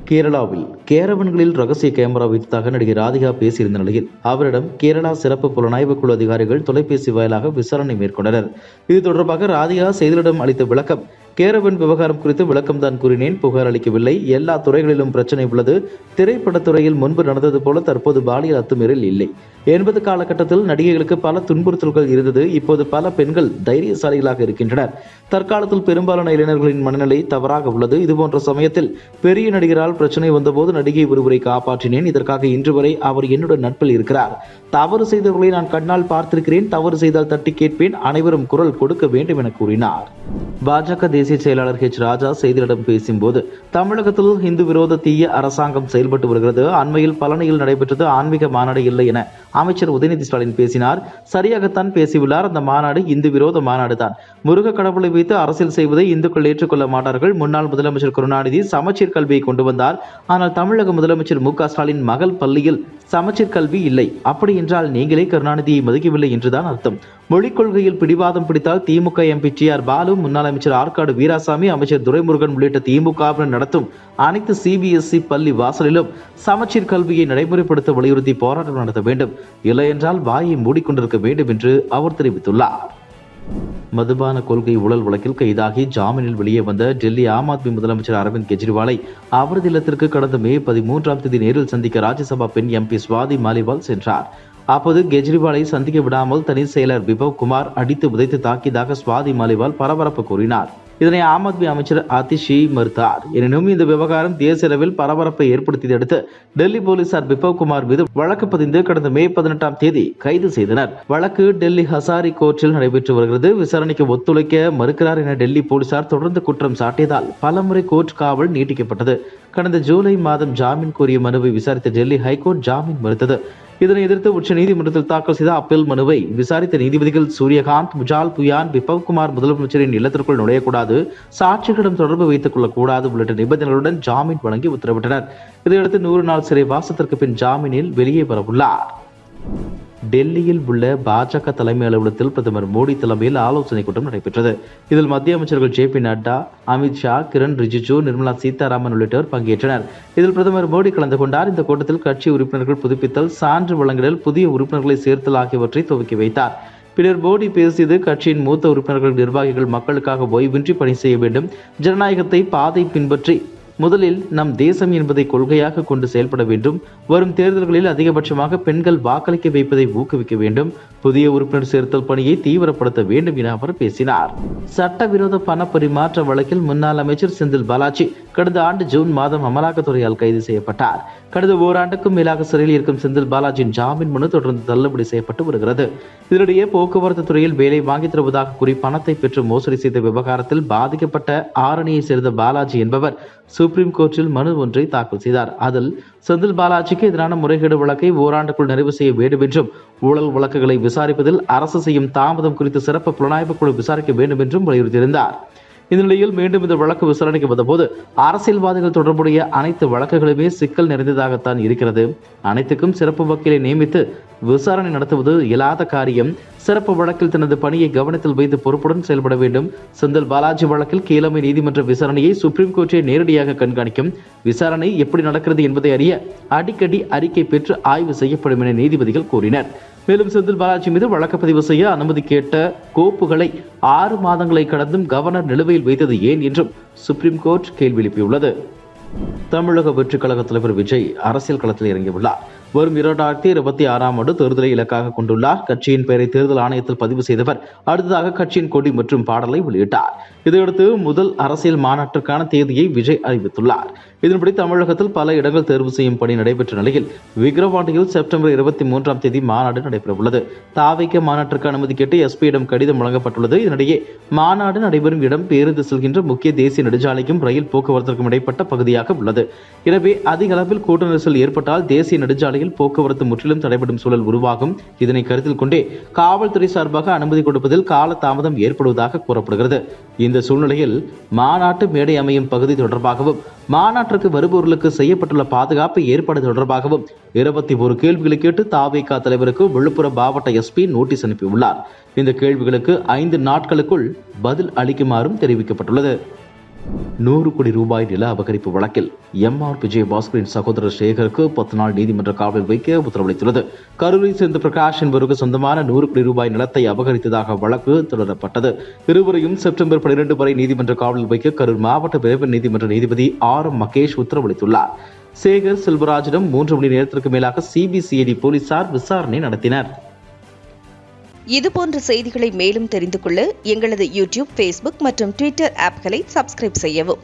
கேரளாவில் கேரவன்களில் ரகசிய கேமரா வைத்ததாக நடிகை ராதிகா பேசியிருந்த நிலையில் அவரிடம் கேரளா சிறப்பு புலனாய்வு குழு அதிகாரிகள் தொலைபேசி வாயிலாக விசாரணை மேற்கொண்டனர். இது தொடர்பாக ராதிகா செய்தியாளரிடம் அளித்த விளக்கம்: கேரவன் விவகாரம் குறித்து விளக்கம்தான் கூறினேன், புகார் அளிக்கவில்லை. எல்லா துறைகளிலும் பிரச்சனை உள்ளது. திரைப்படத்துறையில் முன்பு நடந்தது போல தற்போது பாலியல் அத்துமீறல் இல்லை. 80 காலகட்டத்தில் நடிகைகளுக்கு பல துன்புறுத்தல்கள் இருந்தது. இப்போது பல பெண்கள் தைரியசாலிகளாக இருக்கின்றனர். தற்காலத்தில் பெரும்பாலான இளைஞர்களின் மனநிலை தவறாக உள்ளது. இதுபோன்ற சமயத்தில் பெரிய நடிகரால் பிரச்சனை வந்தபோது நடிகை ஒருவரை காப்பாற்றினேன். இதற்காக இன்று வரை அவர் என்னுடன் நட்பில் இருக்கிறார். தவறு செய்தவர்களை நான் கண்ணால் பார்த்திருக்கிறேன். தவறு செய்தால் தட்டி கேட்பேன். அனைவரும் குரல் கொடுக்க வேண்டும் என கூறினார். பாஜக தேசிய செயலாளர் ராஜா செய்தியாளரிடம் பேசும்போது, தமிழகத்தில் இந்து விரோத தீய அரசாங்கம் செயல்பட்டு வருகிறது. அண்மையில் பழனியில் நடைபெற்றது ஆன்மீக மாநாடு இல்லை என அமைச்சர் உதயநிதி ஸ்டாலின் பேசினார். சரியாகத்தான் பேசியுள்ளார். அந்த மாநாடு இந்து விரோத மாநாடு தான். முருக கடவுளை வைத்து அரசியல் செய்வதை இந்துக்கள் ஏற்றுக்கொள்ள மாட்டார்கள். முன்னாள் முதலமைச்சர் கருணாநிதி சமச்சீர் கல்வியை கொண்டு வந்தார். ஆனால் தமிழக முதலமைச்சர் மு க ஸ்டாலின் மகள் பள்ளியில் சமச்சீர் கல்வி இல்லை. அப்படி என்றால் நீங்களே கருணாநிதியை மதிக்கவில்லை என்றுதான் அர்த்தம். மொழிக் கொள்கையில் பிடிவாதம் பிடித்தால் திமுக எம்பி டி.ஆர். பாலு, முன்னாள் அமைச்சர் ஆற்காடு வீராசாமி, அமைச்சர் துரைமுருகன் உள்ளிட்ட திமுகவினர் நடத்தும் அனைத்து சிபிஎஸ்இ பள்ளி வாசலிலும் சமச்சீர் கல்வியை நடைமுறைப்படுத்த வலியுறுத்தி போராட்டம் நடத்த வேண்டும். இல்லை என்றால் வாயை மூடிக்கொண்டிருக்க வேண்டும் என்று அவர் தெரிவித்துள்ளார். மதுபான கொள்கை ஊழல் வழக்கில் கைதாகி ஜாமீனில் வெளியே வந்த டெல்லி ஆம் ஆத்மி முதலமைச்சர் அரவிந்த் கெஜ்ரிவாலை அவரது இல்லத்திற்கு கடந்த மே 13 நேரில் சந்திக்க ராஜ்யசபா பெண் எம்பி சுவாதி மாலிவால் சென்றார். அப்போது கெஜ்ரிவாலை சந்திக்க விடாமல் தனி செயலர் விபவ் குமார் அடித்து உதைத்து தாக்கியதாக சுவாதி மாலிவால் பரபரப்பு கூறினார். இதனை ஆம் ஆத்மி அமைச்சர் அதிஷி மறுத்தார். எனினும் இந்த விவகாரம் தேசிய அளவில் பரபரப்பை ஏற்படுத்தியதை அடுத்து டெல்லி போலீசார் விபவ் குமார் மீது வழக்கு பதிந்து கடந்த மே 18 கைது செய்தனர். வழக்கு டெல்லி ஹசாரி கோர்ட்டில் நடைபெற்று வருகிறது. விசாரணைக்கு ஒத்துழைக்க மறுக்கிறார் என டெல்லி போலீசார் தொடர்ந்து குற்றம் சாட்டியதால் பலமுறை கோர்ட் காவல் நீட்டிக்கப்பட்டது. கடந்த ஜூலை மாதம் ஜாமீன் கோரிய மனுவை விசாரித்த டெல்லி ஹைகோர்ட் ஜாமீன் மறுத்தது. இதனை எதிர்த்து உச்ச நீதிமன்றத்தில் தாக்கல் செய்த அப்பீல் மனுவை விசாரித்த நீதிபதிகள் சூரியகாந்த், முஜால் புயான், விபவ் குமார் முதலமைச்சரின் இல்லத்திற்குள் நுழையக்கூடாது, சாட்சிகளிடம் தொடர்பு வைத்துக் கொள்ளக்கூடாது உள்ளிட்ட நிபந்தனைகளுடன் ஜாமீன் வழங்கி உத்தரவிட்டனர். இதையடுத்து 100 நாள் சிறை வாசத்திற்கு பின் ஜாமீனில் வெளியே வரவுள்ளார். டெல்லியில் உள்ள பாஜக தலைமை அலுவலகத்தில் பிரதமர் மோடி தலைமையில் ஆலோசனை கூட்டம் நடைபெற்றது. இதில் மத்திய அமைச்சர்கள் ஜே பி நட்டா, அமித்ஷா, கிரண் ரிஜிஜு, நிர்மலா சீதாராமன் உள்ளிட்டோர் பங்கேற்றனர். இதில் பிரதமர் மோடி கலந்து கொண்டார். இந்த கூட்டத்தில் கட்சி உறுப்பினர்கள் புதுப்பித்தல், சான்று வழங்குதல், புதிய உறுப்பினர்களை சேர்த்தல் ஆகியவற்றை துவக்கி வைத்தார். பின்னர் மோடி பேசியது, கட்சியின் மூத்த உறுப்பினர்கள், நிர்வாகிகள் மக்களுக்காக ஓய்வின்றி பணி செய்ய வேண்டும். ஜனநாயகத்தை பாதை பின்பற்றி முதலில் நம் தேசம் என்பதை கொள்கையாக கொண்டு செயல்பட வேண்டும். வரும் தேர்தல்களில் அதிகபட்சமாக பெண்கள் வாக்களிக்க வைப்பதை ஊக்குவிக்க வேண்டும். புதிய உறுப்பினர் சேர்த்தல் பணியை தீவிரப்படுத்த வேண்டும் என அவர் பேசினார். சட்டவிரோத பண பரிமாற்ற வழக்கில் முன்னாள் அமைச்சர் செந்தில் பாலாஜி கடந்த ஆண்டு ஜூன் மாதம் அமலாக்கத்துறையால் கைது செய்யப்பட்டார். கடந்த ஓராண்டுக்கும் மேலாக சிறையில் இருக்கும் செந்தில் பாலாஜியின் ஜாமீன் மனு தொடர்ந்து தள்ளுபடி செய்யப்பட்டு வருகிறது. இதனிடையே போக்குவரத்து துறையில் வேலை வாங்கித் தருவதாக கூறி பணத்தை பெற்று மோசடி செய்த விவகாரத்தில் பாதிக்கப்பட்ட ஆரணியை சேர்ந்த பாலாஜி என்பவர் சுப்ரீம் கோர்ட்டில் மனு ஒன்றை தாக்கல் செய்தார். அதில் செந்தில் பாலாஜிக்கு எதிரான முறைகேடு வழக்கை ஓராண்டுக்குள் நிறைவு செய்ய வேண்டும் என்றும், ஊழல் வழக்குகளை விசாரிப்பதில் அரசு செய்யும் தாமதம் குறித்து சிறப்பு புலனாய்வு குழு விசாரிக்க வேண்டும் என்றும் வலியுறுத்தியிருந்தார். இந்த நிலையில் மீண்டும் இந்த வழக்கு விசாரணைக்கு வந்தபோது அரசியல்வாதிகள் தொடர்புடைய அனைத்து வழக்குகளுமே சிக்கல் நிறைந்ததாகத்தான் இருக்கிறது. அனைத்துக்கும் சிறப்பு வக்கீலை நியமித்து விசாரணை நடத்துவது இயலாத காரியம். சிறப்பு வழக்கில் தனது பணியை கவனத்தில் வைத்து பொறுப்புடன் செயல்பட வேண்டும். செந்தில் பாலாஜி வழக்கில் கீழமை நீதிமன்ற விசாரணையை சுப்ரீம் கோர்ட்டே நேரடியாக கண்காணிக்கும். விசாரணை எப்படி நடக்கிறது என்பதை அறிய அடிக்கடி அறிக்கை பெற்று ஆய்வு செய்யப்படும் என நீதிபதிகள் கூறினர். மேலும் செந்தில் பாலாஜி மீது வழக்கு பதிவு செய்ய அனுமதி கேட்ட கோப்புகளை 6 மாதங்களை கடந்தும் கவர்னர் நிலுவையில் வைத்தது ஏன் என்றும் சுப்ரீம் கோர்ட் கேள்வி எழுப்பியுள்ளது. தமிழக வெற்றிக் கழக தலைவர் விஜய் அரசியல் களத்தில் இறங்கியுள்ளார். வரும் 2026ஆம் ஆண்டு தேர்தலை இலக்காக கொண்டுள்ளார். கட்சியின் பெயரை தேர்தல் ஆணையத்தில் பதிவு செய்தவர் அடுத்ததாக கட்சியின் கொடி மற்றும் பாடலை வெளியிட்டார். இதையடுத்து முதல் அரசியல் மாநாட்டிற்கான தேதியை விஜய் அறிவித்துள்ளார். இதன்படி தமிழகத்தில் பல இடங்கள் தேர்வு செய்யும் பணி நடைபெற்ற நிலையில் விக்கிரவாண்டியில் செப்டம்பர் 23 மாநாடு நடைபெறவுள்ளது. தாவேகா மாநாட்டிற்கு அனுமதி கேட்டு எஸ்பியிடம் கடிதம் வழங்கப்பட்டுள்ளது. இதனிடையே மாநாடு நடைபெறும் இடம் பேருந்து செல்கின்ற முக்கிய தேசிய நெடுஞ்சாலைக்கும் ரயில் போக்குவரத்திற்கும் இடைப்பட்ட பகுதியாக உள்ளது. எனவே அதிக அளவில் கூட்ட நெரிசல் ஏற்பட்டால் தேசிய நெடுஞ்சாலையில் போக்குவரத்து முற்றிலும் தடைபடும் சூழல் உருவாகும். இதனை கருத்தில் கொண்டே காவல்துறை சார்பாக அனுமதி கொடுப்பதில் கால தாமதம் ஏற்படுவதாக கூறப்படுகிறது. இந்த சூழ்நிலையில் மாநாட்டு மேடை அமையும் பகுதி தொடர்பாகவும் மாநாட்டிற்கு வருபவர்களுக்கு செய்யப்பட்டுள்ள பாதுகாப்பு ஏற்பாடு தொடர்பாகவும் 21 கேள்விகளை கேட்டு தாவேகா தலைவருக்கு விழுப்புரம் மாவட்ட எஸ்பி நோட்டீஸ் அனுப்பியுள்ளார். இந்த கேள்விகளுக்கு 5 நாட்களுக்குள் பதில் அளிக்குமாறும் தெரிவிக்கப்பட்டுள்ளது. 100 கோடி ரூபாய் நில அபகரிப்பு வழக்கில் எம்.ஆர். விஜயபாஸ்கரின் சகோதரர் சேகருக்கு 10 நாள் நீதிமன்ற காவலில் வைக்க உத்தரவளித்துள்ளது. கரூரை சேர்ந்த பிரகாஷ் என்பவருக்கு சொந்தமான 100 கோடி ரூபாய் நிலத்தை அபகரித்ததாக வழக்கு தொடரப்பட்டது. இருவரையும் செப்டம்பர் 12 வரை நீதிமன்ற காவலில் வைக்க கரூர் மாவட்ட விரைவு நீதிமன்ற நீதிபதி R.M. மகேஷ் உத்தரவளித்துள்ளார். சேகர் செல்வராஜிடம் 3 மணி நேரத்திற்கு மேலாக சிபிசிஐடி போலீசார் விசாரணை நடத்தினர். இதுபோன்ற செய்திகளை மேலும் தெரிந்து கொள்ள எங்களது யூடியூப், ஃபேஸ்புக் மற்றும் ட்விட்டர் ஆப்களை சப்ஸ்கிரைப் செய்யவும்.